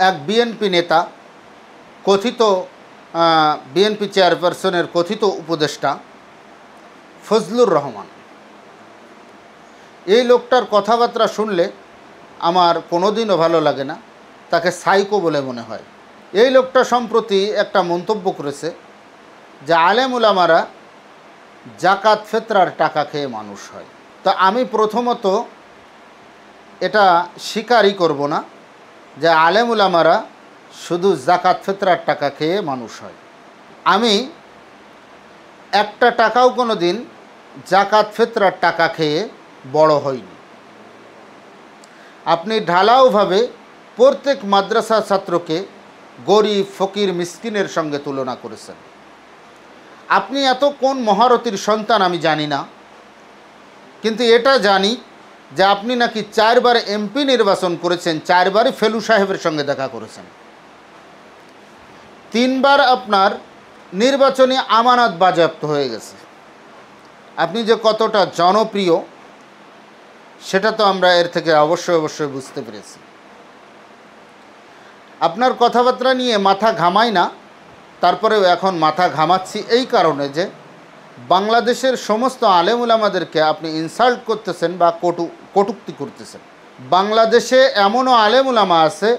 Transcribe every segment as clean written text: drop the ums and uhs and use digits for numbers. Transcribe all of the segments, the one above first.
এক বিএনপি নেতা, কথিত বিএনপি চেয়ারপারসনের কথিত উপদেষ্টা ফজলুর রহমান, এই লোকটার কথাবার্তা শুনলে আমার কোনোদিনও ভালো লাগে না, তাকে সাইকো বলে মনে হয়। এই লোকটা সম্প্রতি একটা মন্তব্য করেছে যে আলেম উলামারা জাকাত ফেতরার টাকা খেয়ে মানুষ হয়। তা আমি প্রথমত এটা স্বীকারই করব না যে আলেম উলামারা শুধু জাকাত ফেতরার টাকা খেয়ে মানুষ হয়। আমি একটা টাকাও কোনো দিন জাকাত ফেতরার টাকা খেয়ে বড় হইনি। আপনি ঢালাওভাবে প্রত্যেক মাদ্রাসা ছাত্রকে গরিব ফকির মিসকিনের সঙ্গে তুলনা করেছেন। আপনি এত কোন মহারথীর সন্তান আমি জানি না, কিন্তু এটা জানি যে আপনি নাকি 4 বার এমপি নির্বাচন করেছেন, 4 বারই ফেলু সাহেবের সঙ্গে দেখা করেছেন, 3 বার আপনার নির্বাচনী আমানত বাজেয়াপ্ত হয়ে গেছে। আপনি যে কতটা জনপ্রিয় সেটা তো আমরা এর থেকে অবশ্যই বুঝতে পেরেছি। আপনার কথাবার্তা নিয়ে মাথা ঘামাই না, তারপরেও এখন মাথা ঘামাচ্ছি এই কারণে যে বাংলাদেশের সমস্ত আলেম উলামাদেরকে আপনি ইনসাল্ট করতেছেন বা কটূক্তি করতেছেন। বাংলাদেশে এমনও আলেম উলামা আছে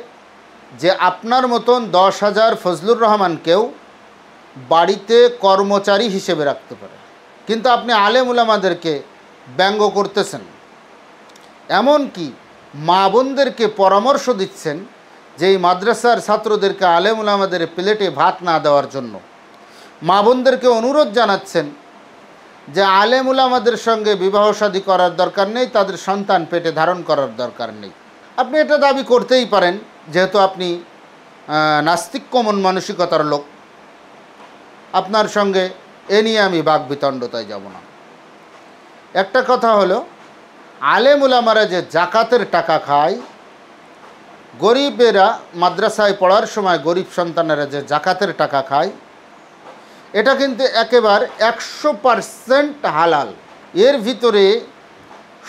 যে আপনার মতন 10,000 ফজলুর রহমানকেও বাড়িতে কর্মচারী হিসেবে রাখতে পারে, কিন্তু আপনি আলেম উলামাদেরকে ব্যঙ্গ করতেছেন। এমনকি মা বোনদেরকে পরামর্শ দিচ্ছেন যে এই মাদ্রাসার ছাত্রদেরকে আলেম উলামাদের প্লেটে ভাত না দেওয়ার জন্য। মা বোনদেরকে অনুরোধ জানাচ্ছেন যে আলেম উলামাদের সঙ্গে বিবাহ শাদী করার দরকার নেই, তাদের সন্তান পেটে ধারণ করার দরকার নেই। আপনি এটা দাবি করতেই পারেন যেহেতু আপনি নাস্তিক মন মানসিকতার লোক। আপনার সঙ্গে এ নিয়ে আমি বাকবিতণ্ডতায় যাব না। একটা কথা হলো, আলেম উলামারা যে জাকাতের টাকা খায়, গরিবেরা মাদ্রাসায় পড়ার সময় গরিব সন্তানেরা যে জাকাতের টাকা খায়, এটা কিন্তু একেবারে 100% হালাল। এর ভিতরে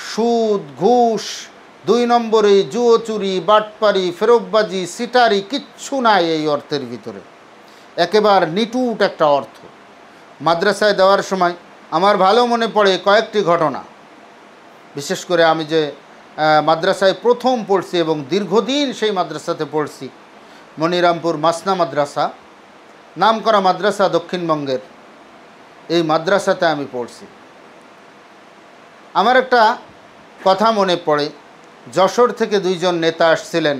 সুদ, ঘুষ, 2 নম্বরে জুয়ো চুরি, বাটপারি, ফেরববাজি, সিটারি কিচ্ছু নাই এই অর্থের ভিতরে। একেবারে নিটুট একটা অর্থ। মাদ্রাসায় দেওয়ার সময় আমার ভালো মনে পড়ে কয়েকটি ঘটনা। বিশেষ করে আমি যে মাদ্রাসায় প্রথম পড়ছি এবং দীর্ঘদিন সেই মাদ্রাসাতে পড়ছি, মনিরামপুর মাসনা মাদ্রাসা, নামকরা মাদ্রাসা দক্ষিণবঙ্গের, এই মাদ্রাসাতে আমি পড়ছি। আমার একটা কথা মনে পড়ে, যশোর থেকে 2 জন নেতা আসছিলেন।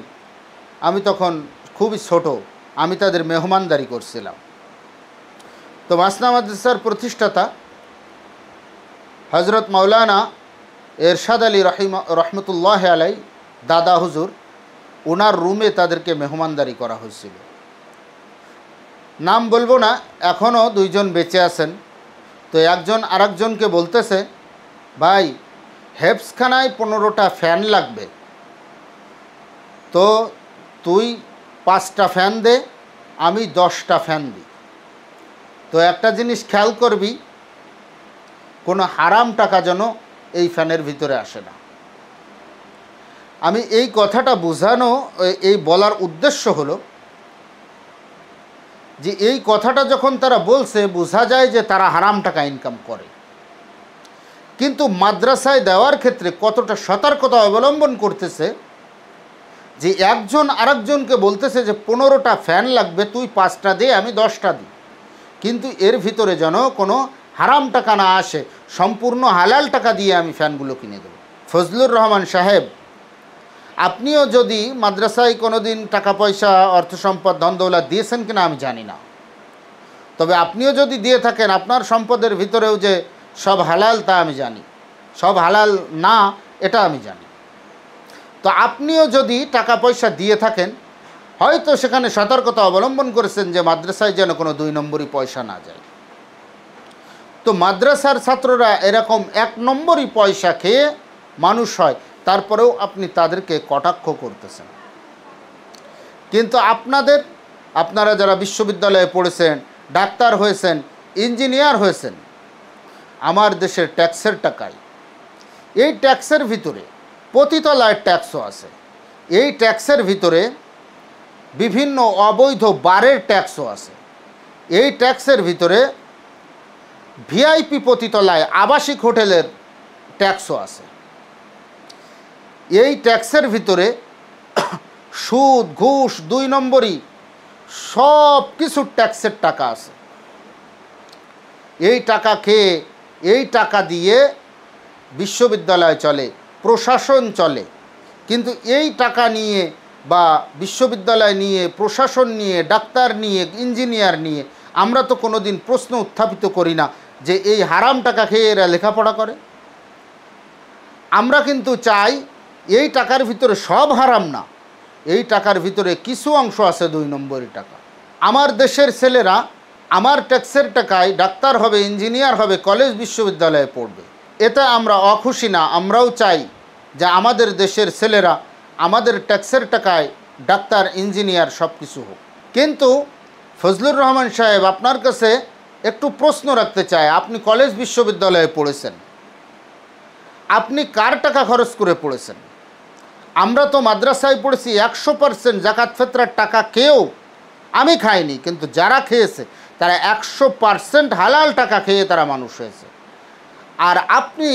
আমি তখন খুবই ছোট, আমি তাদের মেহমানদারি করছিলাম। তো মাসনা মাদ্রাসার প্রতিষ্ঠাতা হজরত মাওলানা এরশাদ আলী রহমতুল্লাহ আলাই দাদা হুজুর, ওনার রুমে তাদেরকে মেহমানদারি করা হয়েছিল। নাম বলবো না, এখনও 2 জন বেঁচে আছেন। তো একজন আরেকজনকে বলতেছে, ভাই হেফসখানায় 15টা ফ্যান লাগবে, তো তুই 5টা ফ্যান দে, আমি 10টা ফ্যান দিই। তো একটা জিনিস খেয়াল করবি, কোনো হারাম টাকা যেন এই ফ্যানের ভিতরে আসে না। আমি এই কথাটা বোঝানো, এই বলার উদ্দেশ্য হলো যে এই কথাটা যখন তারা বলছে, বোঝা যায় যে তারা হারাম টাকা ইনকাম করে। কিন্তু মাদ্রাসায় দেওয়ার ক্ষেত্রে কতটা সতর্কতা অবলম্বন করতেছে যে একজন আরেকজনকে বলতেছে যে 15টা ফ্যান লাগবে, তুই 5টা দে, আমি 10টা দিই, কিন্তু এর ভিতরে যেন কোনো হারাম টাকা না আসে, সম্পূর্ণ হালাল টাকা দিয়ে আমি ফ্যানগুলো কিনে দেব। ফজলুর রহমান সাহেব, আপনিও যদি মাদ্রাসায় কোনো দিন টাকা পয়সা, অর্থ সম্পদ, ধন দৌলত দিয়েছেন কিনা আমি জানি না, তবে আপনিও যদি দিয়ে থাকেন, আপনার সম্পদের ভিতরেও যে সব হালাল তা আমি জানি, সব হালাল না এটা আমি জানি। তো আপনিও যদি টাকা পয়সা দিয়ে থাকেন, হয়তো সেখানে সতর্কতা অবলম্বন করেছেন যে মাদ্রাসায় যেন কোনো 2 নম্বরই পয়সা না যায়। তো মাদ্রাসার ছাত্ররা এরকম 1 নম্বরই পয়সা খেয়ে মানুষ হয়, তারপরেও আপনি তাদেরকে কটাক্ষ করতেছেন। কিন্তু আপনারা যারা বিশ্ববিদ্যালয়ে পড়েছেন, ডাক্তার হয়েছেন, ইঞ্জিনিয়ার হয়েছেন, আমার দেশের ট্যাক্সের টাকায়, এই ট্যাক্সের ভিতরে পতিতালয়ের ট্যাক্সও আছে। এই ট্যাক্সের ভিতরে বিভিন্ন অবৈধ বারের ট্যাক্সও আছে। এই ট্যাক্সের ভিতরে ভিআইপি পতিতলায় আবাসিক হোটেলের ট্যাক্সও আছে। এই ট্যাক্সের ভিতরে সুদ, ঘুষ, 2 নম্বরই সব কিছু ট্যাক্সের টাকা আছে। এই টাকা খেয়ে, এই টাকা দিয়ে বিশ্ববিদ্যালয় চলে, প্রশাসন চলে। কিন্তু এই টাকা নিয়ে বা বিশ্ববিদ্যালয় নিয়ে, প্রশাসন নিয়ে, ডাক্তার নিয়ে, ইঞ্জিনিয়ার নিয়ে আমরা তো কোনো দিন প্রশ্ন উত্থাপিত করি না যে এই হারাম টাকা খেয়ে এরা লেখাপড়া করে। আমরা কিন্তু চাই এই টাকার ভিতরে সব হারাম না, এই টাকার ভিতরে কিছু অংশ আছে 2 নম্বরই টাকা। আমার দেশের ছেলেরা আমার ট্যাক্সের টাকায় ডাক্তার হবে, ইঞ্জিনিয়ার হবে, কলেজ বিশ্ববিদ্যালয়ে পড়বে। এতে আমরা অখুশি না। আমরাও চাই যে আমাদের দেশের ছেলেরা আমাদের ট্যাক্সের টাকায় ডাক্তার, ইঞ্জিনিয়ার সব কিছু হোক। কিন্তু ফজলুর রহমান সাহেব, আপনার কাছে একটু প্রশ্ন রাখতে চাই। আপনি কলেজ বিশ্ববিদ্যালয়ে পড়েছেন, আপনি কার টাকা খরচ করে পড়েছেন? আমরা তো মাদ্রাসায় পড়েছি, 100% জাকাত ফিতরার টাকা কেউ, আমি খাইনি, কিন্তু যারা খেয়েছে তারা 100% হালাল টাকা খেয়ে তারা মানুষ হয়েছে। আর আপনি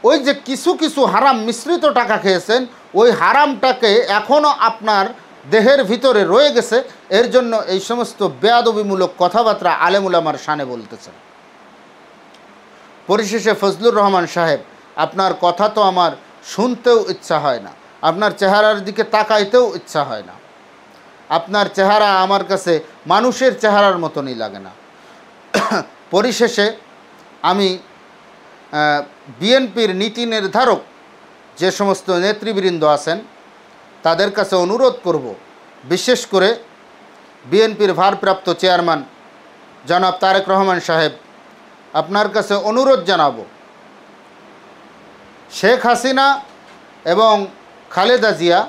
ওই যে কিছু কিছু হারাম মিশ্রিত টাকা খেয়েছেন, ওই হারামটাকে এখনও আপনার দেহের ভিতরে রয়ে গেছে। এর জন্য এই সমস্ত বেয়াদবিমূলক কথাবার্তা আলেম উলামার শানে বলতেছেন। পরিশেষে ফজলুর রহমান সাহেব, আপনার কথা তো আমার শুনতেও ইচ্ছা হয় না, আপনার চেহারার দিকে তাকাইতেও ইচ্ছা হয় না। আপনার চেহারা আমার কাছে মানুষের চেহারার মতনই লাগে না। পরিশেষে আমি বিএনপির নীতি নির্ধারক যে সমস্ত নেতৃবৃন্দ আছেন তাদের কাছে অনুরোধ করব, বিশেষ করে বিএনপির ভারপ্রাপ্ত চেয়ারম্যান জনাব তারেক রহমান সাহেব, আপনার কাছে অনুরোধ জানাবো, শেখ হাসিনা এবং খালেদা জিয়া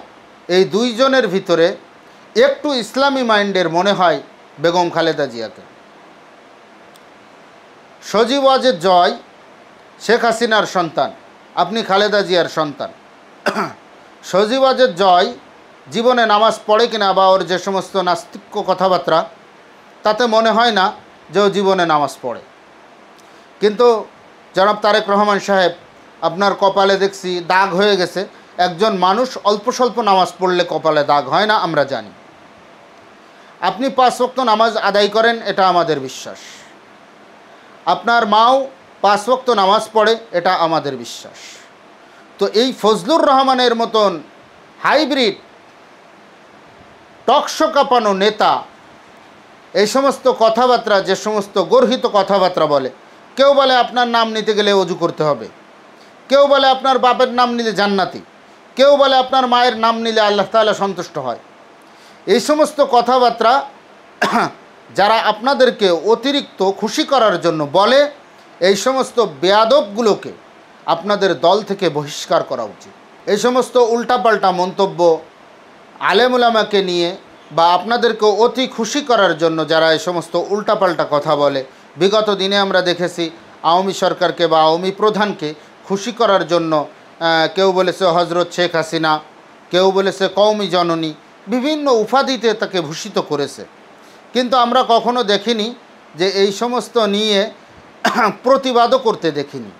এই 2 জনের ভিতরে একটু ইসলামী মাইন্ডের মনে হয় বেগম খালেদা জিয়াকে। সজীব ওয়াজেদ জয় শেখ হাসিনার সন্তান, আপনি খালেদা জিয়ার সন্তান। সজীব ওয়াজেদ জয় জীবনে নামাজ পড়ে কিনা বা ওর যে সমস্ত নাস্তিক্য কথাবার্তা, তাতে মনে হয় না যে ও জীবনে নামাজ পড়ে। কিন্তু জনাব তারেক রহমান সাহেব, আপনার কপালে দেখছি দাগ হয়ে গেছে। একজন মানুষ অল্প স্বল্প নামাজ পড়লে কপালে দাগ হয় না, আমরা জানি। আপনি 5 ওয়াক্ত নামাজ আদায় করেন, এটা আমাদের বিশ্বাস। আপনার মাও 5 ওয়াক্ত নামাজ পড়ে, এটা আমাদের বিশ্বাস। তো এই ফজলুর রহমানের মতন হাইব্রিড টকশো কাঁপানো নেতা এই সমস্ত কথাবার্তা, যে সমস্ত গর্হিত কথাবার্তা বলে, কেউ বলে আপনার নাম নিতে গেলে ওযু করতে হবে, কেউ বলে আপনার বাপের নাম নিলে জান্নাতি, কেউ বলে আপনার মায়ের নাম নিলে আল্লাহ তাআলা সন্তুষ্ট হয়। এই সমস্ত কথাবার্তা যারা আপনাদেরকে অতিরিক্ত খুশি করার জন্য বলে, এই সমস্ত বেয়াদবগুলোকে আপনাদের দল থেকে বহিষ্কার করা উচিত। এই সমস্ত উল্টাপাল্টা মন্তব্য আলেম উলামাকে নিয়ে বা আপনাদেরকে অতি খুশি করার জন্য যারা এই সমস্ত উল্টাপাল্টা কথা বলে, বিগত দিনে আমরা দেখেছি আওয়ামী সরকারকে বা আওয়ামী প্রধানকে খুশি করার জন্য কেউ বলেছে হজরত শেখ হাসিনা, কেউ বলেছে কওমি জননী, বিভিন্ন উপাধিতে তাকে ভূষিত করেছে। কিন্তু আমরা কখনো দেখিনি যে এই সমস্ত নিয়ে প্রতিবাদও করতে দেখিনি,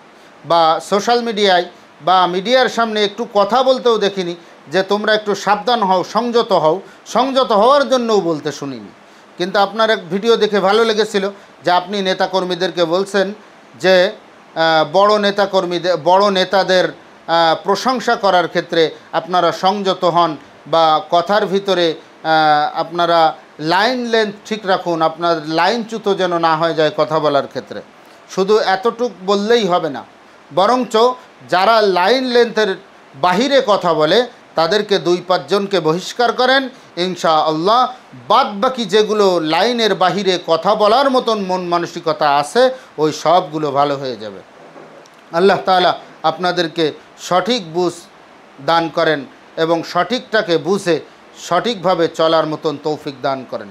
বা সোশ্যাল মিডিয়ায় বা মিডিয়ার সামনে একটু কথা বলতেও দেখিনি যে তোমরা একটু সাবধান হও, সংযত হও। সংযত হওয়ার জন্যও বলতে শুনিনি। কিন্তু আপনার এক ভিডিও দেখে ভালো লেগেছিল যে আপনি নেতাকর্মীদেরকে বলছেন যে বড় নেতাদের প্রশংসা করার ক্ষেত্রে আপনারা সংযত হন, বা কথার ভিতরে আপনারা লাইন লেন্থ ঠিক রাখুন, আপনার লাইনচ্যুত যেন না হয়ে যায় কথা বলার ক্ষেত্রে। শুধু এতটুক বললেই হবে না, বরঞ্চ যারা লাইন লেন্থের বাহিরে কথা বলে তাদেরকে 2-5 জনকে বহিষ্কার করেন, ইনশাআল্লাহ বাদ বাকি যেগুলো লাইনের বাহিরে কথা বলার মতন মন মানসিকতা আছে ওই সবগুলো ভালো হয়ে যাবে। আল্লাহ তাআলা আপনাদেরকে সঠিক বুঝ দান করেন এবং সঠিকটাকে বুঝে সঠিকভাবে চলার মতন তৌফিক দান করেন।